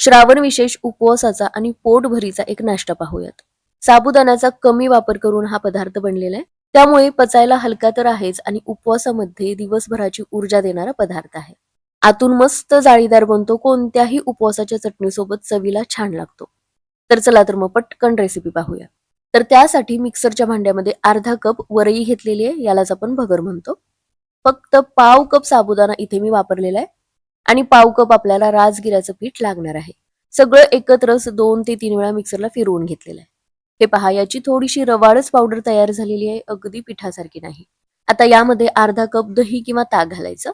श्रावण विशेष उपवासाचा आणि पोटभरीचा एक नाश्ता पाहूयात. साबुदाण्याचा कमी वापर करून हा पदार्थ बनलेला आहे. त्यामुळे पचायला हलका तर आहेच आणि उपवासामध्ये दिवसभराची ऊर्जा देणारा पदार्थ आहे. आतून मस्त जाळीदार बनतो, कोणत्याही उपवासाच्या चटणीसोबत चवीला छान लागतो. तर चला तर मग पटकन रेसिपी पाहूया. तर त्यासाठी मिक्सरच्या भांड्यामध्ये अर्धा कप वरई घेतलेली आहे, यालाच आपण भगर म्हणतो. फक्त पाव कप साबुदाणा इथे मी वापरलेला आहे आणि पाव कप आपल्याला राजगिऱ्याचं पीठ लागणार आहे. सगळं एकत्रच 2 ते 3 वेळा मिक्सरला फिरवून घेतलेलं आहे. हे पहा, याची थोडीशी रवाळच पावडर तयार झालेली आहे, अगदी पिठासारखी नाही. आता यामध्ये अर्धा कप दही किंवा ताक घालायचं.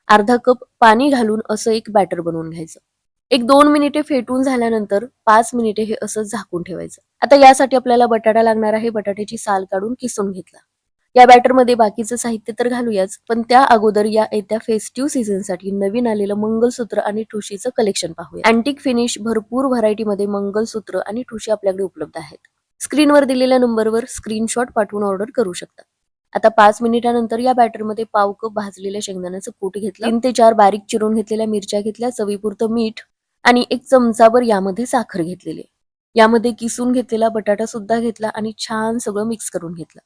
अर्धा कप पाणी घालून असं एक बॅटर बनवून घ्यायचं. एक 2 मिनिटे फेटून झाल्यानंतर 5 मिनिटे हे असं झाकून ठेवायचं. आता यासाठी आपल्याला बटाटा लागणार आहे. बटाट्याची साल काढून किसून घेतला. या बॅटरमध्ये बाकीचं साहित्य तर घालूयाच, पण त्या अगोदर या येत्या फेस्टिव्ह सीझनसाठी नवीन आलेलं मंगलसूत्र आणि ठुशीचं कलेक्शन पाहूया. अँटिक फिनिश भरपूर व्हरायटीमध्ये मंगलसूत्र आणि ठुशी आपल्याकडे उपलब्ध आहेत. स्क्रीनवर दिलेल्या नंबरवर स्क्रीनशॉट पाठवून ऑर्डर करू शकता. आता 5 मिनिटानंतर या बॅटरमध्ये पाव कप भाजलेल्या शेंगदाण्याचं कूट घेतलं, 3 ते 4 बारीक चिरून घेतलेल्या मिरच्या घेतल्या, चवीपुरतं मीठ आणि 1 चमचाभर यामध्ये साखर घेतलेली. यामध्ये किसून घेतलेला बटाटा सुद्धा घेतला आणि छान सगळं मिक्स करून घेतलं.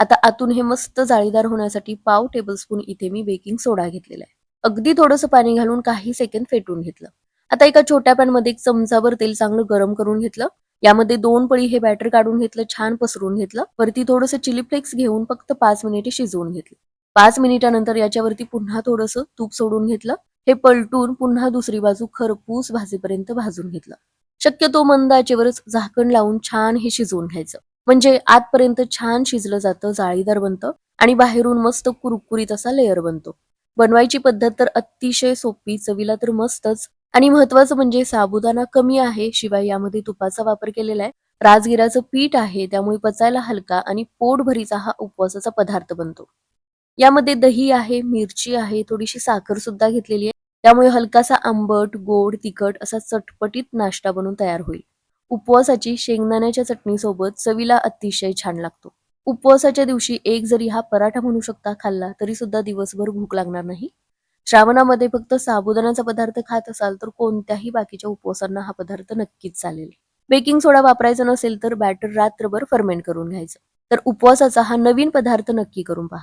आता आतून हे मस्त जाळीदार होण्यासाठी पाव टेबलस्पून इथे मी बेकिंग सोडा घेतलेला आहे. अगदी थोडंसं पाणी घालून काही सेकंद फेटून घेतलं. आता एका छोट्या पॅन मध्ये 1 चमचाभर तेल चांगलं गरम करून घेतलं. यामध्ये 2 पळी हे बॅटर काढून घेतलं, छान पसरून घेतलं. वरती थोडंसं चिली फ्लेक्स घेऊन फक्त 5 मिनिटे शिजवून घेतलं. 5 मिनिटानंतर याच्यावरती पुन्हा थोडंसं तूप सोडून घेतलं. हे पलटून पुन्हा दुसरी बाजू खरपूस भाजेपर्यंत भाजून घेतलं. शक्यतो मंद आचेवरच झाकण लावून छान हे शिजवून घ्यायचं. म्हणजे आतपर्यंत छान शिजलं जातं, जाळीदार बनतं आणि बाहेरून मस्त कुरकुरीत असा लेअर बनतो. बनवायची पद्धत तर अतिशय सोपी, चवीला तर मस्तच. आणि महत्वाचं म्हणजे साबुदाणा कमी आहे, शिवाय यामध्ये तुपाचा वापर केलेला आहे. राजगिराचं पीठ आहे, त्यामुळे पचायला हलका आणि पोटभरीचा हा उपवासाचा पदार्थ बनतो. यामध्ये दही आहे, मिरची आहे, थोडीशी साखर सुद्धा घेतलेली आहे. त्यामुळे हलकासा आंबट, गोड, तिखट असा चटपटीत नाश्ता बनून तयार होईल. उपवासाची शेंगदाण्याच्या चटणीसोबत चवीला अतिशय छान लागतो. उपवासाच्या दिवशी एक जरी हा पराठा म्हणू शकता खाल्ला तरी सुद्धा दिवसभर भूक लागणार नाही. श्रावणामध्ये फक्त साबुदाण्याचा पदार्थ खात असाल तर कोणत्याही बाकीच्या उपवासांना हा पदार्थ नक्कीच चालेल. बेकिंग सोडा वापरायचा नसेल तर बॅटर रात्रभर फर्मेंट करून घ्यायचं. तर उपवासाचा हा नवीन पदार्थ नक्की करून पहा.